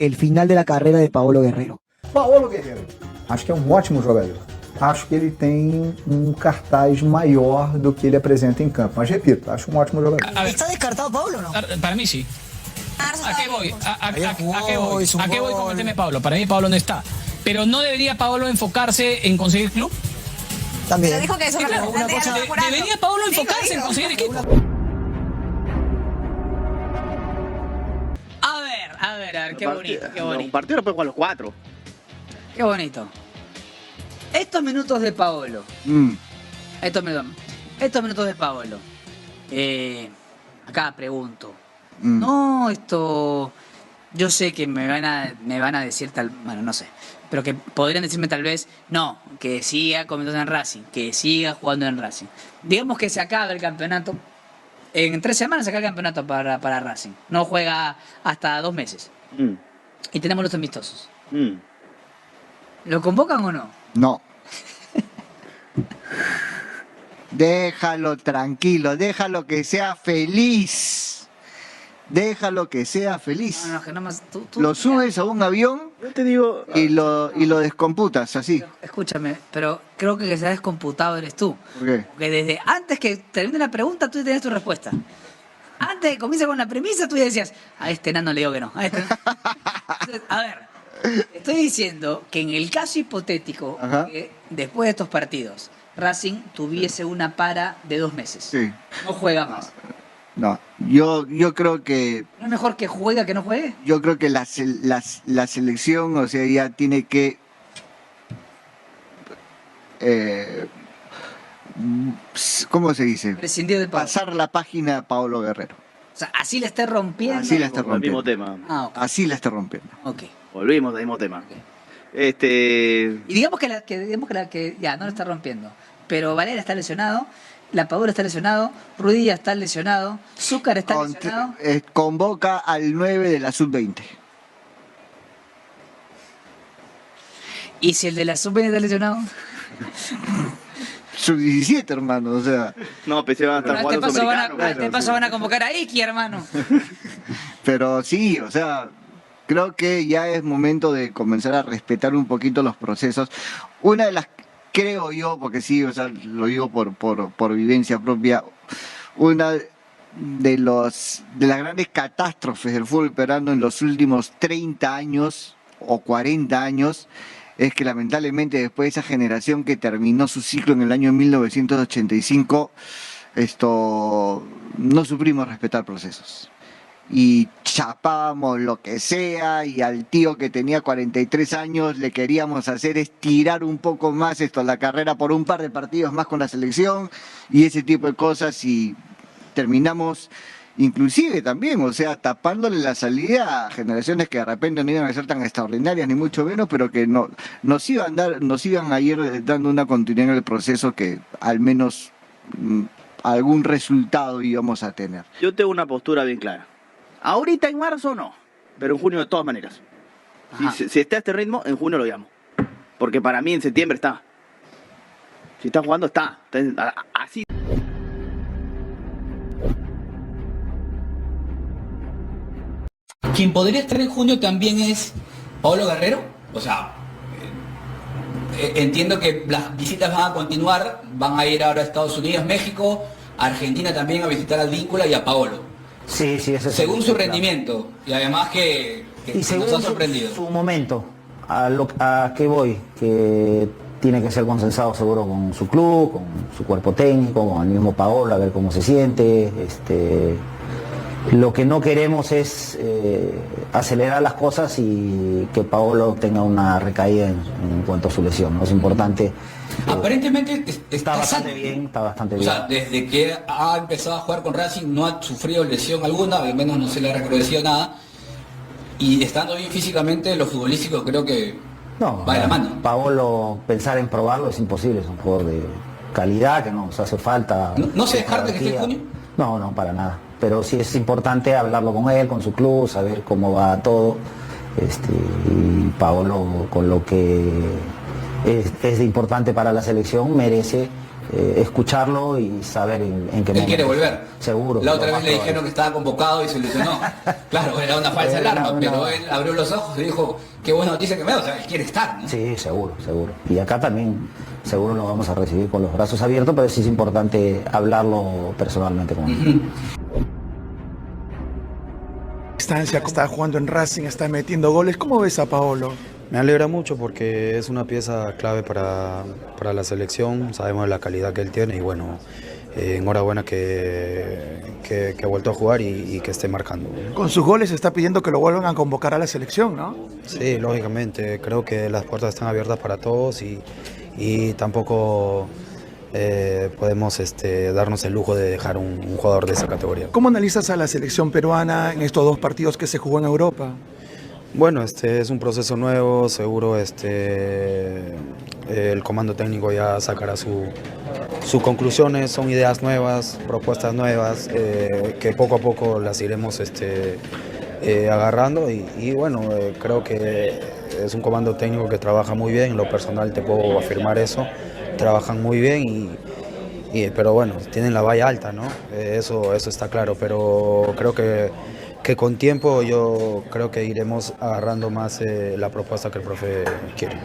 el final de la carrera de Paolo Guerrero. Paolo Guerrero, acho que é um ótimo jogador. Acho que ele tem um cartaz maior do que ele apresenta em campo. Mas repito, acho um ótimo jogador. ¿Está descartado Paolo o no? Para mí sí. ¿A qué voy? ¿A qué voy? Es un ¿A qué voy gol. con el tema de Paolo? Para mí Paolo no está. Pero no debería Paolo enfocarse en conseguir club. También. Pero dijo que eso Sí, no claro, lo una plantea, cosa- lo apurando. Debería Paolo Digo, enfocarse en digo. conseguir equipo. A ver, qué bonito, qué bonito. Un partido lo puede jugar los 4. Qué bonito. Estos minutos de Paolo. Estos minutos de Paolo. Acá pregunto. No, esto. Yo sé que me van a decir tal. Bueno, no sé. Pero que podrían decirme tal vez. No, que siga comentando en Racing. Que siga jugando en Racing. Digamos que se acaba el campeonato. En 3 semanas se acaba el campeonato para Racing. No juega hasta 2 meses. Y tenemos los amistosos. ¿Lo convocan o no? No. Déjalo tranquilo, déjalo que sea feliz. Déjalo que sea feliz. No, que no más. Tú, Lo subes a un avión Yo te digo. y lo descomputas así. Escúchame, pero creo que se ha descomputado eres tú. ¿Por qué? Porque desde antes que termine la pregunta, tú ya tenías tu respuesta. Antes de que comience con la premisa, tú ya decías, a este nano le digo que no. A, este no. Entonces, a ver, estoy diciendo que en el caso hipotético, Ajá. que después de estos partidos, Racing tuviese una para de 2 meses. Sí. No juega más. No. Yo creo que. ¿No es mejor que juegue a que no juegue? Yo creo que la selección, o sea, ya tiene que. ¿Cómo se dice? Prescindido de Pablo. Pasar la página a Paolo Guerrero. O sea, así le esté rompiendo. Así la está El mismo rompiendo. tema. Ah, ok. Así la está rompiendo. Ok. Volvimos al mismo tema. Ok. Este. Y digamos que ya no lo está rompiendo. Pero Valera está lesionado, La Padula está lesionado, Rudilla está lesionado, Zúcar está lesionado. Convoca al 9 de la sub-20. ¿Y si el de la sub-20 está lesionado? Sub-17, hermano, o sea. No, pensé que van a estar A este jugando paso van a, sudamericano. a este paso van a convocar a Iki, hermano. Pero sí, o sea, creo que ya es momento de comenzar a respetar un poquito los procesos. Una de las, creo yo, porque sí, o sea, lo digo por vivencia propia, una de las grandes catástrofes del fútbol peruano en los últimos 30 años o 40 años es que lamentablemente después de esa generación que terminó su ciclo en el año 1985, no supimos respetar procesos. Y chapábamos lo que sea, y al tío que tenía 43 años le queríamos hacer estirar un poco más la carrera por un par de partidos más con la selección y ese tipo de cosas, y terminamos inclusive también, o sea, tapándole la salida a generaciones que de repente no iban a ser tan extraordinarias ni mucho menos, pero que nos iban a ir dando una continuidad en el proceso que al menos algún resultado íbamos a tener. Yo tengo una postura bien clara. Ahorita en marzo no, pero en junio de todas maneras. Si está a este ritmo, en junio lo llamo. Porque para mí en septiembre está. Si está jugando, está. Así. Quien podría estar en junio también es Paolo Guerrero. O sea, entiendo que las visitas van a continuar, van a ir ahora a Estados Unidos, México, a Argentina también a visitar al Víncula y a Paolo. Sí, eso es Según su claro. rendimiento, y además que Y según nos ha sorprendido. su momento, a qué voy, que tiene que ser consensado seguro con su club, con su cuerpo técnico, con el mismo Paolo, a ver cómo se siente. Lo que no queremos es acelerar las cosas y que Paolo tenga una recaída en cuanto a su lesión, ¿no? Es importante. Aparentemente Está bastante sano. bien, está bastante O bien. sea, desde que ha empezado a jugar con Racing no ha sufrido lesión alguna, al menos no se le ha recrudecido nada. Y estando bien físicamente, lo futbolístico creo que No, va de la mano. Paolo, pensar en probarlo es imposible, es un jugador de calidad que nos hace falta. ¿No se descarta que esté en jerarquía. junio? No, para nada. Pero sí es importante hablarlo con él, con su club, saber cómo va todo. Y Paolo, con lo que es importante para la selección, merece escucharlo y saber en qué Él momento. quiere volver. Seguro. La otra lo vez más le dijeron probable. que estaba convocado y se ilusionó. Claro, era una falsa Era alarma, una- pero él abrió los ojos y dijo, qué buena noticia que me da, o sea, él quiere estar, ¿no? Sí, seguro, seguro. Y acá también seguro lo vamos a recibir con los brazos abiertos, pero sí es importante hablarlo personalmente con él. Instancia, está jugando en Racing, está metiendo goles. ¿Cómo ves a Paolo? Me alegra mucho porque es una pieza clave para la selección, sabemos la calidad que él tiene y bueno, enhorabuena que ha vuelto a jugar y que esté marcando. Con sus goles está pidiendo que lo vuelvan a convocar a la selección, ¿no? Sí, lógicamente, creo que las puertas están abiertas para todos y tampoco podemos darnos el lujo de dejar un jugador de esa categoría. ¿Cómo analizas a la selección peruana en estos 2 partidos que se jugó en Europa? Bueno, es un proceso nuevo, seguro el comando técnico ya sacará sus conclusiones, son ideas nuevas, propuestas nuevas, que poco a poco las iremos agarrando y bueno, creo que es un comando técnico que trabaja muy bien, en lo personal te puedo afirmar eso, trabajan muy bien pero bueno, tienen la valla alta, ¿no? Eso está claro, pero creo que con tiempo yo creo que iremos agarrando más la propuesta que el profe quiere.